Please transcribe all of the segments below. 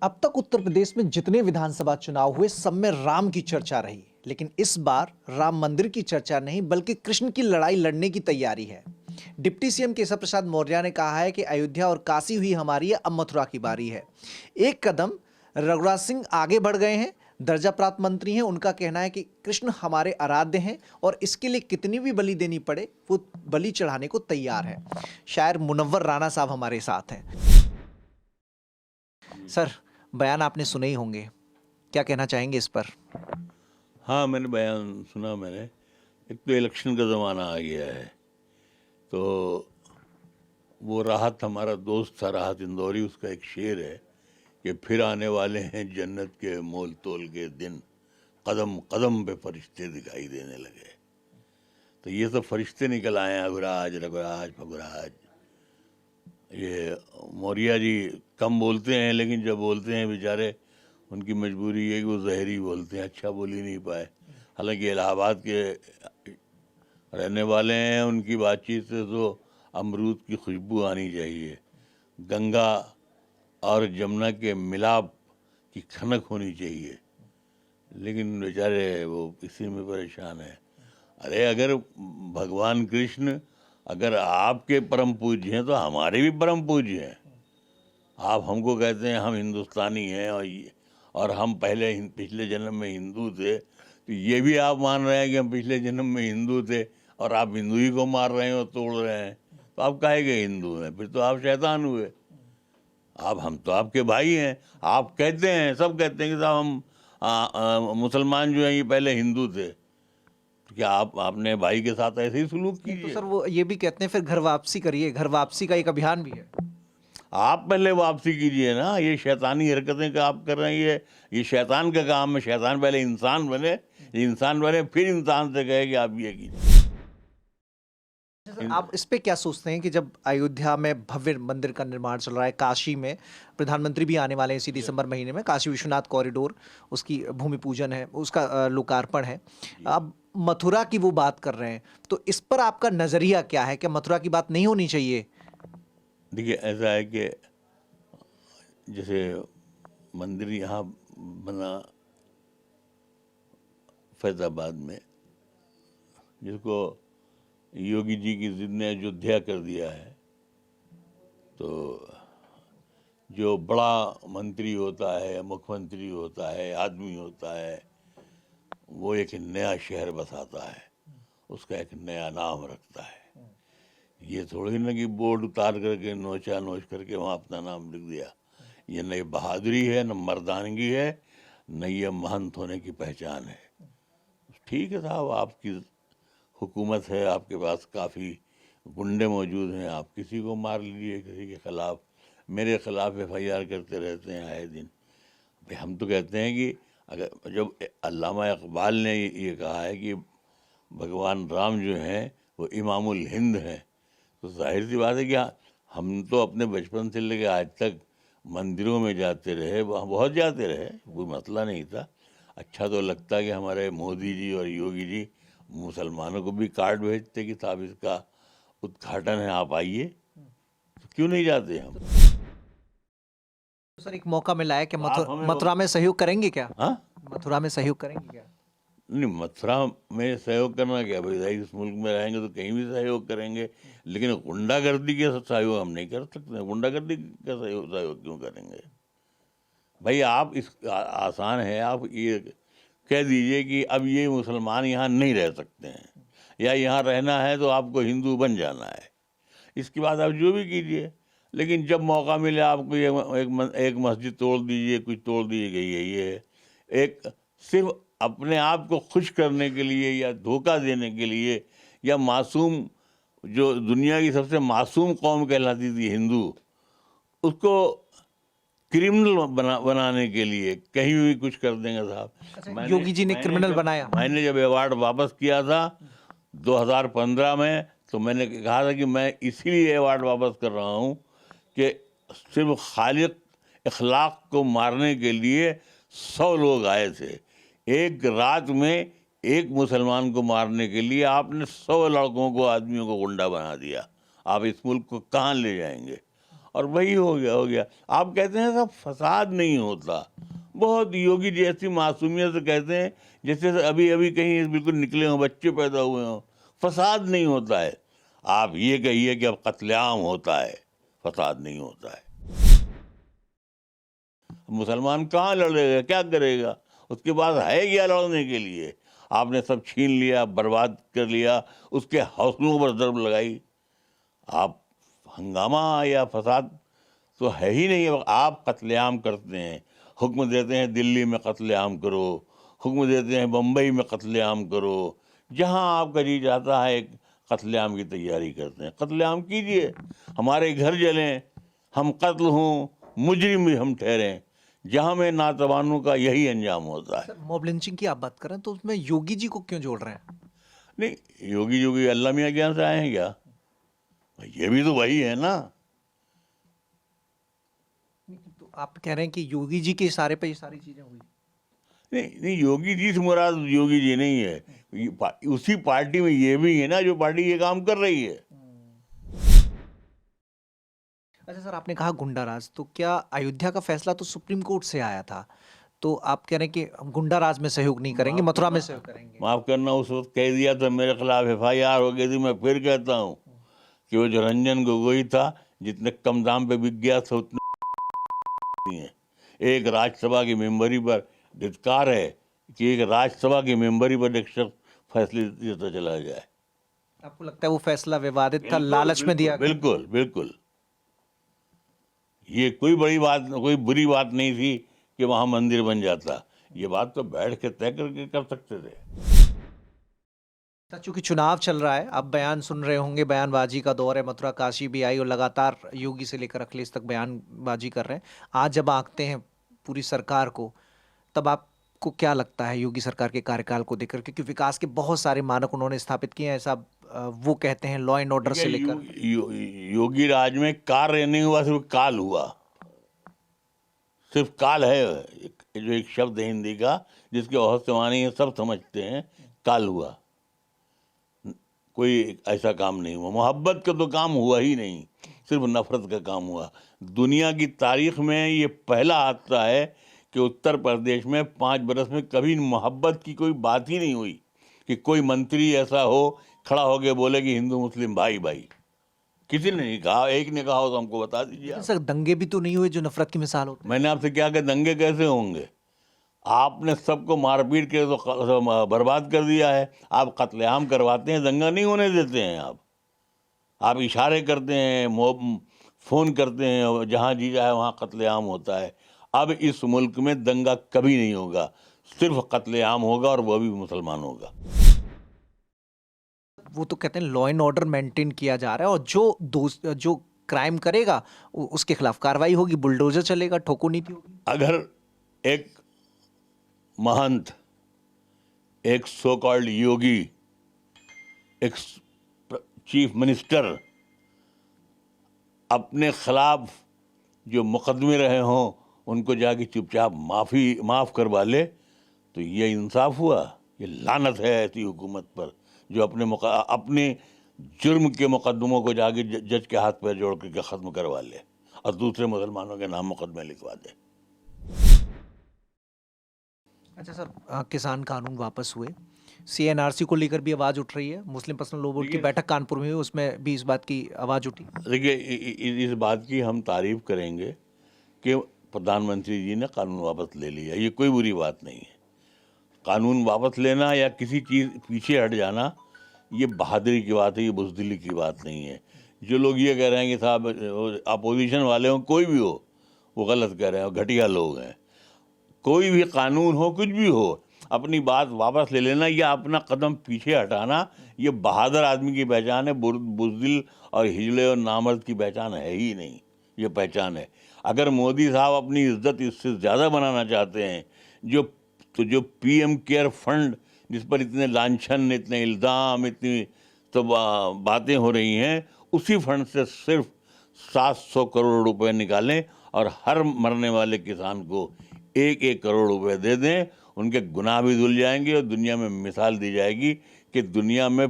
अब तक उत्तर प्रदेश में जितने विधानसभा चुनाव हुए सब में राम की चर्चा रही, लेकिन इस बार राम मंदिर की चर्चा नहीं बल्कि कृष्ण की लड़ाई लड़ने की तैयारी है। डिप्टी सीएम केशव प्रसाद मौर्य ने कहा है कि अयोध्या और काशी हुई हमारी है, अब मथुरा की बारी है। एक कदम रघुराज सिंह आगे बढ़ गए हैं, दर्जा प्राप्त मंत्री हैं। उनका कहना है कि कृष्ण हमारे आराध्य हैं और इसके लिए कितनी भी बलि देनी पड़े वो बलि चढ़ाने को तैयार है। शायर मुनव्वर राणा साहब हमारे साथ हैं। सर, बयान आपने सुने ही होंगे, क्या कहना चाहेंगे इस पर? हाँ, मैंने बयान सुना। मैंने एक तो इलेक्शन का ज़माना आ गया है, तो वो राहत हमारा दोस्त था राहत इंदौरी, उसका एक शेर है कि फिर आने वाले हैं जन्नत के मोल तोल के दिन, कदम कदम पे फरिश्ते दिखाई देने लगे। तो ये सब फरिश्ते निकल आए हैं, अघुराज रघुराज फगुराज। ये मौर्य जी कम बोलते हैं, लेकिन जब बोलते हैं बेचारे, उनकी मजबूरी है कि वो जहरी बोलते हैं, अच्छा बोल ही नहीं पाए। हालांकि इलाहाबाद के रहने वाले हैं, उनकी बातचीत से तो अमरूद की खुशबू आनी चाहिए, गंगा और जमुना के मिलाप की खनक होनी चाहिए, लेकिन बेचारे वो इसी में परेशान है। अरे अगर भगवान कृष्ण अगर आपके परम पूज्य हैं तो हमारे भी परम पूज्य हैं। आप हमको कहते हैं हम हिंदुस्तानी हैं और हम पिछले जन्म में हिंदू थे, तो ये भी आप मान रहे हैं कि हम पिछले जन्म में हिंदू थे और आप हिंदू ही को मार रहे हैं और तोड़ रहे हैं, तो आप काहे के हिंदू हैं? फिर तो आप शैतान हुए। हम तो आपके भाई हैं। आप कहते हैं, सब कहते हैं कि साहब हम मुसलमान जो हैं ये पहले हिंदू थे, तो क्या आपने भाई के साथ ऐसे ही सलूक तो कीजिए। सर वो ये भी कहते हैं फिर घर वापसी करिए, घर वापसी का एक अभियान भी है। आप पहले वापसी कीजिए ना, ये शैतानी हरकतें का आप कर रहे हैं, ये शैतान का काम है। शैतान पहले इंसान बने, इंसान बने फिर इंसान से कहे कि आप ये कीजिए। आप इस पे क्या सोचते हैं कि जब अयोध्या में भव्य मंदिर का निर्माण चल रहा है, काशी में प्रधानमंत्री भी आने वाले हैं इसी दिसंबर महीने में, काशी विश्वनाथ कॉरिडोर, उसकी भूमि पूजन है, उसका लोकार्पण है, अब मथुरा की वो बात कर रहे हैं, तो इस पर आपका नजरिया क्या है? क्या मथुरा की बात नहीं होनी चाहिए? देखिए, ऐसा है कि जैसे मंदिर यहाँ बना फैजाबाद में, जिसको योगी जी की जिद ने अयोध्या कर दिया है, तो जो बड़ा मंत्री होता है, मुख्यमंत्री होता है, आदमी होता है, वो एक नया शहर बसाता है, उसका एक नया नाम रखता है। ये थोड़ी ना कि बोर्ड उतार करके नोचा नोच करके वहाँ अपना नाम लिख दिया। ये न बहादुरी है, न मर्दानगी है, न ये महंत होने की पहचान है। ठीक है साहब, आपकी हुकूमत है, आपके पास काफ़ी गुंडे मौजूद हैं, आप किसी को मार लीजिए, किसी के ख़िलाफ़, मेरे ख़िलाफ़ FIR करते रहते हैं आए दिन। भाई हम तो कहते हैं कि अगर जब अल्लामा इकबाल ने ये कहा है कि भगवान राम जो हैं वो इमामुल हिंद हैं, तो जाहिर सी बात है कि हम तो अपने बचपन से लेकर आज तक मंदिरों में जाते रहे, वहाँ बहुत जाते रहे, कोई मसला नहीं था। अच्छा तो लगता है कि हमारे मोदी जी और योगी जी मुसलमानों को भी कार्ड भेजते कि साहब इसका उद्घाटन है, आप आइए, तो क्यों नहीं जाते हम? तो सर एक मौका मिला है कि आप हमें मथुरा में सहयोग करेंगे क्या? हाँ, मथुरा में सहयोग करेंगे क्या? नहीं, मथुरा में सहयोग करना क्या भाई, इस मुल्क में रहेंगे तो कहीं भी सहयोग करेंगे, लेकिन गुंडागर्दी के साथ सहयोग हम नहीं कर सकते। गुंडागर्दी का सहयोग क्यों करेंगे भाई? आप आसान है, आप ये कह दीजिए कि अब ये मुसलमान यहाँ नहीं रह सकते हैं, या यहाँ रहना है तो आपको हिंदू बन जाना है। इसके बाद आप जो भी कीजिए, लेकिन जब मौका मिले आपको एक मस्जिद तोड़ दीजिए, कुछ तोड़ दीजिए, ये है एक सिर्फ अपने आप को खुश करने के लिए या धोखा देने के लिए, या मासूम, जो दुनिया की सबसे मासूम कौम कहलाती थी हिंदू, उसको क्रिमिनल बनाने के लिए कहीं भी कुछ कर देंगे साहब। योगी जी ने क्रिमिनल बनाया। मैंने जब अवार्ड वापस किया था 2015 में, तो मैंने कहा था कि मैं इसीलिए अवार्ड वापस कर रहा हूँ कि सिर्फ खालिक इखलाक को मारने के लिए 100 लोग आए थे। एक रात में एक मुसलमान को मारने के लिए आपने 100 लड़कों को, आदमियों को गुंडा बना दिया। आप इस मुल्क को कहाँ ले जाएंगे? और वही हो गया। आप कहते हैं सब फसाद नहीं होता, बहुत योगी जी ऐसी मासूमियत से कहते हैं जैसे अभी अभी कहीं बिल्कुल निकले हों, बच्चे पैदा हुए हों। फसाद नहीं होता है। आप ये कहिए कि अब कत्लेआम होता है, फसाद नहीं होता है। मुसलमान कहाँ लड़ेगा, क्या करेगा, उसके पास है क्या लड़ने के लिए? आपने सब छीन लिया, बर्बाद कर लिया, उसके हौसलों पर ज़रब लगाई। आप हंगामा या फसाद तो है ही नहीं। आप कत्लेआम करते हैं, हुक्म देते हैं दिल्ली में कत्लेआम करो, हुक्म देते हैं बम्बई में कत्लेआम करो, जहां आपका जी जाता है कत्लेआम की तैयारी करते हैं। कत्लेआम कीजिए, हमारे घर जलें, हम कत्ल हों, मुजरिम भी हम ठहरें, जहां में नातवानों का यही अंजाम होता है। सर, मॉब लिंचिंग की आप बात करें तो उसमें योगी जी को क्यों जोड़ रहे हैं? नहीं, योगी योगी अल्लाह मियाँ के यहाँ से आए हैं क्या? ये भी तो वही है ना। तो आप कह रहे हैं कि योगी जी के इशारे पे ये सारी चीजें हुई? नहीं नहीं, योगी जी से मुराद योगी जी नहीं है, उसी पार्टी में ये भी है ना जो पार्टी ये काम कर रही है। अच्छा सर, आपने कहा गुंडा राज, तो क्या अयोध्या का फैसला तो सुप्रीम कोर्ट से आया था, तो आप कह रहे हैं कि हम गुंडा राज में सहयोग नहीं करेंगे, मथुरा में सहयोग करेंगे? माफ करना, उस वक्त कह दिया था, मेरे खिलाफ FIR हो गई थी। मैं फिर कहता हूँ कि वो जो रंजन गोगोई था, जितने कम दाम पे बिक गया था उतने हैं। एक राज्यसभा की मेंबरी पर धिक्कार है कि एक राज्यसभा की मेंबरी पर एक शख्स फैसले देता चला जाए। आपको लगता है वो फैसला विवादित था, लालच में दिया गया? बिल्कुल बिल्कुल। ये कोई बड़ी बात, कोई बुरी बात नहीं थी कि वहां मंदिर बन जाता। ये बात तो बैठ के तय करके कर सकते थे। चूंकि चुनाव चल रहा है, आप बयान सुन रहे होंगे, बयानबाजी का दौर है, मथुरा काशी भी आई और लगातार योगी से लेकर अखिलेश तक बयानबाजी कर रहे हैं। आज जब आंकते हैं पूरी सरकार को, तब आपको क्या लगता है योगी सरकार के कार्यकाल को देखकर? क्योंकि विकास के बहुत सारे मानक उन्होंने स्थापित किए हैं, ऐसा वो कहते हैं, लॉ एंड ऑर्डर से लेकर। योगी राज में कार्य नहीं हुआ, सिर्फ काल हुआ। सिर्फ काल है जो एक शब्द है हिंदी का, जिसके बहुत से माने ये सब समझते हैं। काल हुआ, कोई ऐसा काम नहीं हुआ। मोहब्बत का तो काम हुआ ही नहीं, सिर्फ नफरत का काम हुआ। दुनिया की तारीख में ये पहला हादसा है कि उत्तर प्रदेश में 5 बरस में कभी मोहब्बत की कोई बात ही नहीं हुई कि कोई मंत्री ऐसा हो खड़ा होकर बोले कि हिंदू मुस्लिम भाई भाई। किसी ने नहीं कहा। एक ने कहा हो तो हमको बता दीजिए आप। सर, दंगे भी तो नहीं हुए जो नफरत की मिसाल होते हैं? मैंने आपसे क्या कहा, दंगे कैसे होंगे? आपने सबको मारपीट के तो बर्बाद कर दिया है। आप कत्लेआम करवाते हैं, दंगा नहीं होने देते हैं। आप इशारे करते हैं, फ़ोन करते हैं, और जहाँ जी जाए वहाँ कत्लेआम होता है। अब इस मुल्क में दंगा कभी नहीं होगा, सिर्फ कत्लेआम होगा, और वह भी मुसलमान होगा। वो तो कहते हैं लॉ एंड ऑर्डर मेंटेन किया जा रहा है, और जो क्राइम करेगा उसके खिलाफ कार्रवाई होगी, बुलडोजर चलेगा, ठोको नीति होगी। अगर एक महंत, एक सो कॉल्ड योगी, एक चीफ मिनिस्टर अपने खिलाफ जो मुकदमे रहे हों उनको जाके चुपचाप माफ़ करवा ले, तो ये इंसाफ हुआ? ये लानत है ऐसी हुकूमत पर जो अपने जुर्म के मुकदमों को जाके जज के हाथ पैर जोड़ करके ख़त्म करवा ले और दूसरे मुसलमानों के नाम मुकदमे लिखवा दे। अच्छा सर, किसान कानून वापस हुए, CNRC को लेकर भी आवाज़ उठ रही है। मुस्लिम पर्सनल लॉ बोर्ड की बैठक कानपुर में हुई, उसमें भी इस बात की आवाज़ उठी। देखिए, इस बात की हम तारीफ़ करेंगे कि प्रधानमंत्री जी ने कानून वापस ले लिया। ये कोई बुरी बात नहीं है। कानून वापस लेना या किसी चीज़ पीछे हट जाना, ये बहादुरी की बात है, ये बुज़दिली की बात नहीं है। जो लोग ये कह रहे हैं कि साहब अपोजिशन वाले हों, कोई भी हो, वो गलत कह रहे हैं, घटिया लोग हैं। कोई भी कानून हो, कुछ भी हो, अपनी बात वापस ले लेना या अपना कदम पीछे हटाना, ये बहादुर आदमी की पहचान है। बुज़दिल और हिजड़े और नामर्द की पहचान है ही नहीं, ये पहचान है। अगर मोदी साहब अपनी इज्जत इससे ज़्यादा बनाना चाहते हैं, जो PM केयर फंड जिस पर इतने लांछन, इतने इल्ज़ाम, इतनी तो बातें हो रही हैं, उसी फंड से सिर्फ 700 करोड़ रुपए निकालें और हर मरने वाले किसान को 1-1 करोड़ रुपए दे दें। उनके गुनाह भी धुल जाएंगे और दुनिया में मिसाल दी जाएगी कि दुनिया में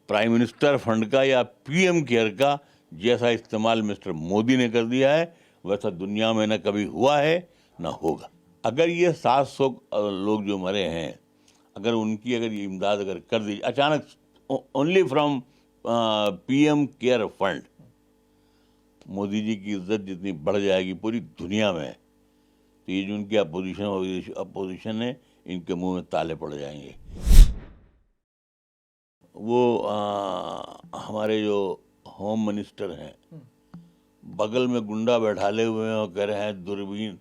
प्राइम मिनिस्टर फंड का या PM केयर का जैसा इस्तेमाल मिस्टर मोदी ने कर दिया है वैसा दुनिया में न कभी हुआ है न होगा। अगर ये 700 लोग जो मरे हैं, अगर उनकी अगर ये इमदाद अगर कर दी अचानक, only from PM care fund, Modi ji की इज्जत जितनी बढ़ जाएगी पूरी दुनिया में, तो ये जो उनकी अपोजिशन है इनके मुंह में ताले पड़ जाएंगे। वो हमारे जो होम मिनिस्टर हैं बगल में गुंडा बैठाले हुए हैं और कह रहे हैं दूरबीन,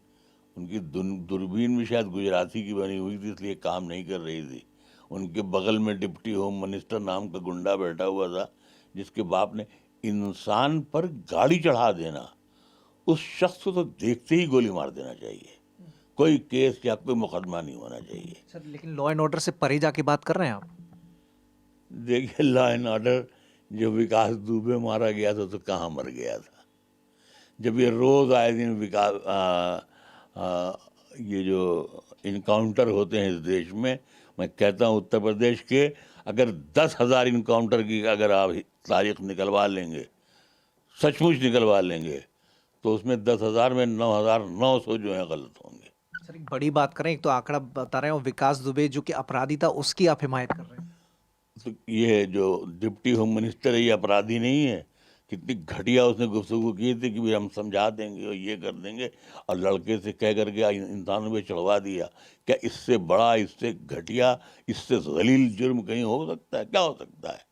उनकी दूरबीन भी शायद गुजराती की बनी हुई थी इसलिए काम नहीं कर रही थी। उनके बगल में डिप्टी होम मिनिस्टर नाम का गुंडा बैठा हुआ था जिसके बाप ने इंसान पर गाड़ी चढ़ा देना, उस शख्स को तो देखते ही गोली मार देना चाहिए, कोई केस या कोई मुकदमा नहीं होना चाहिए। सर लेकिन लॉ एंड ऑर्डर से परे जाके बात कर रहे हैं आप। देखिए लॉ एंड ऑर्डर, जब विकास दुबे मारा गया था तो कहाँ मर गया था। जब ये रोज़ आए दिन ये जो इनकाउंटर होते हैं इस देश में, मैं कहता हूँ उत्तर प्रदेश के अगर 10,000 इनकाउंटर की अगर आप तारीख निकलवा लेंगे, सचमुच निकलवा लेंगे, तो उसमें 10,000 में 9,900 जो हैं गलत होंगे। सर एक बड़ी बात करें, एक तो आंकड़ा बता रहे हो विकास दुबे जो कि अपराधी था उसकी आप हिमायत कर रहे हैं। तो ये जो डिप्टी होम मिनिस्टर है ये अपराधी नहीं है? कितनी घटिया उसने गुफ्तगू की थी कि भाई हम समझा देंगे और ये कर देंगे, और लड़के से कह करके इंसानों पे चढ़वा दिया। क्या इससे बड़ा, इससे घटिया, इससे जलील जुर्म कहीं हो सकता है? क्या हो सकता है?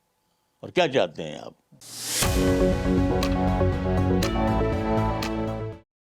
और क्या चाहते हैं आप?